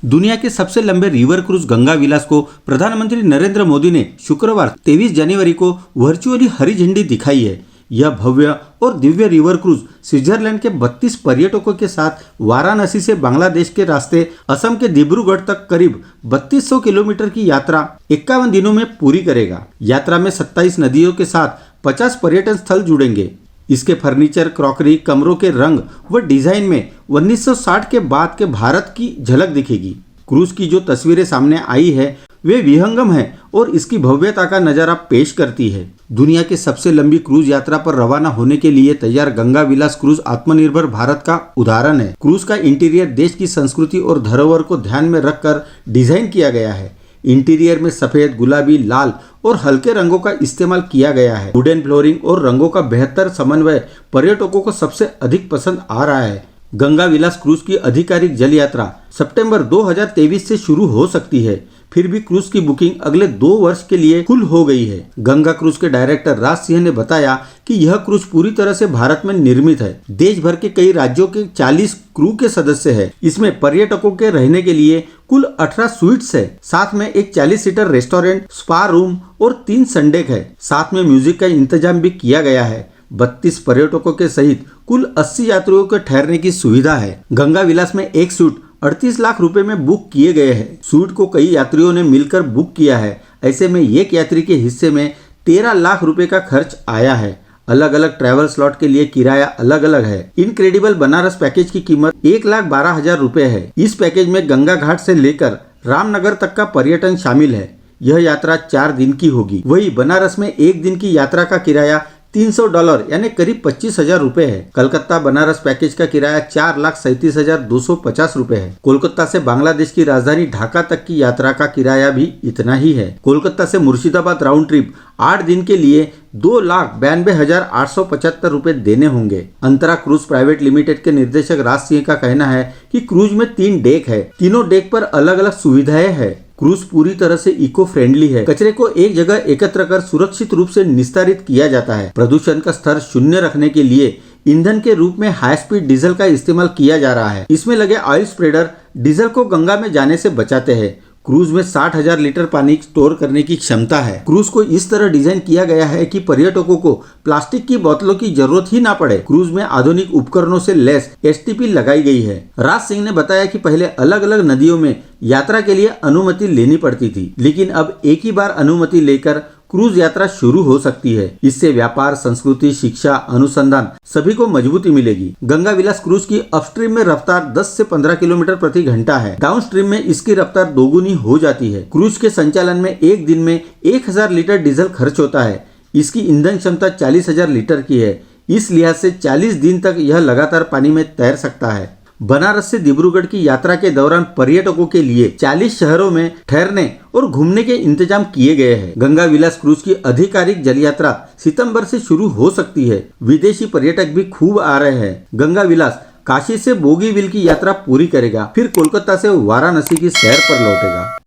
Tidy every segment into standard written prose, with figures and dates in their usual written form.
दुनिया के सबसे लंबे रिवर क्रूज गंगा विलास को प्रधानमंत्री नरेंद्र मोदी ने शुक्रवार 23 जनवरी को वर्चुअली हरी झंडी दिखाई है। यह भव्य और दिव्य रिवर क्रूज स्विट्जरलैंड के 32 पर्यटकों के साथ वाराणसी से बांग्लादेश के रास्ते असम के डिब्रूगढ़ तक करीब 3200 किलोमीटर की यात्रा 51 दिनों में पूरी करेगा। यात्रा में 27 नदियों के साथ 50 पर्यटन स्थल जुड़ेंगे। इसके फर्नीचर, क्रॉकरी, कमरों के रंग व डिजाइन में 1960 के बाद के भारत की झलक दिखेगी। क्रूज की जो तस्वीरें सामने आई है वे विहंगम है और इसकी भव्यता का नजारा पेश करती है। दुनिया की सबसे लंबी क्रूज यात्रा पर रवाना होने के लिए तैयार गंगा विलास क्रूज आत्मनिर्भर भारत का उदाहरण है। क्रूज का इंटीरियर देश की संस्कृति और धरोहर को ध्यान में रखकर डिजाइन किया गया है। इंटीरियर में सफेद, गुलाबी, लाल और हल्के रंगों का इस्तेमाल किया गया है। वुडन फ्लोरिंग और रंगों का बेहतर समन्वय पर्यटकों को सबसे अधिक पसंद आ रहा है। गंगा विलास क्रूज की आधिकारिक जल यात्रा सितंबर 2023 से शुरू हो सकती है। फिर भी क्रूज की बुकिंग अगले 2 वर्ष के लिए फुल हो गई है। गंगा क्रूज के डायरेक्टर राज सिंह ने बताया कि यह क्रूज पूरी तरह से भारत में निर्मित है। देश भर के कई राज्यों के 40 क्रू के सदस्य हैं। इसमें पर्यटकों के रहने के लिए कुल 18 स्वीट्स है। साथ में एक 40 सीटर रेस्टोरेंट, स्पा रूम और 3 सनडेक है। साथ में म्यूजिक का इंतजाम भी किया गया है। 32 पर्यटकों के सहित कुल 80 यात्रियों के ठहरने की सुविधा है। गंगा विलास में एक सूट 38 लाख रुपए में बुक किए गए हैं। सूट को कई यात्रियों ने मिलकर बुक किया है। ऐसे में एक यात्री के हिस्से में 13 लाख रुपए का खर्च आया है। अलग अलग ट्रैवल स्लॉट के लिए किराया अलग अलग है। इनक्रेडिबल बनारस पैकेज की कीमत 1,12,000 रुपए है। इस पैकेज में गंगा घाट से लेकर रामनगर तक का पर्यटन शामिल है। यह यात्रा 4 दिन की होगी। वही बनारस में एक दिन की यात्रा का किराया $300 यानी करीब 25,000 रुपए है। कलकत्ता बनारस पैकेज का किराया 4,37,250 रुपए है। कोलकाता से बांग्लादेश की राजधानी ढाका तक की यात्रा का किराया भी इतना ही है। कोलकाता से मुर्शिदाबाद राउंड ट्रिप 8 दिन के लिए 2,92,875 रुपए देने होंगे। अंतरा क्रूज प्राइवेट लिमिटेड के निर्देशक राज सिंह का कहना है कि क्रूज में 3 डेक है। तीनों डेक पर अलग अलग सुविधाएं है। क्रूज पूरी तरह से इको फ्रेंडली है। कचरे को एक जगह एकत्र कर सुरक्षित रूप से निस्तारित किया जाता है। प्रदूषण का स्तर शून्य रखने के लिए ईंधन के रूप में हाई स्पीड डीजल का इस्तेमाल किया जा रहा है। इसमें लगे ऑयल स्प्रेडर डीजल को गंगा में जाने से बचाते हैं। क्रूज में 60,000 लीटर पानी स्टोर करने की क्षमता है। क्रूज को इस तरह डिजाइन किया गया है कि पर्यटकों को प्लास्टिक की बोतलों की जरूरत ही ना पड़े। क्रूज में आधुनिक उपकरणों से लैस एसटीपी लगाई गई है। राज सिंह ने बताया कि पहले अलग अलग नदियों में यात्रा के लिए अनुमति लेनी पड़ती थी, लेकिन अब एक ही बार अनुमति लेकर क्रूज यात्रा शुरू हो सकती है। इससे व्यापार, संस्कृति, शिक्षा, अनुसंधान सभी को मजबूती मिलेगी। गंगा विलास क्रूज की अपस्ट्रीम में रफ्तार 10 से 15 किलोमीटर प्रति घंटा है। डाउनस्ट्रीम में इसकी रफ्तार दोगुनी हो जाती है। क्रूज के संचालन में एक दिन में 1000 लीटर डीजल खर्च होता है। इसकी ईंधन क्षमता 40,000 लीटर की है। इस लिहाज से 40 दिन तक यह लगातार पानी में तैर सकता है। बनारस से डिब्रूगढ़ की यात्रा के दौरान पर्यटकों के लिए 40 शहरों में ठहरने और घूमने के इंतजाम किए गए हैं। गंगा विलास क्रूज की आधिकारिक जल यात्रा सितंबर से शुरू हो सकती है। विदेशी पर्यटक भी खूब आ रहे हैं। गंगा विलास काशी से बोगीबिल की यात्रा पूरी करेगा, फिर कोलकाता से वाराणसी की सैर पर लौटेगा।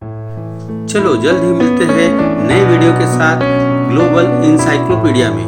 चलो जल्द ही मिलते हैं नए वीडियो के साथ ग्लोबल इंसाइक्लोपीडिया में।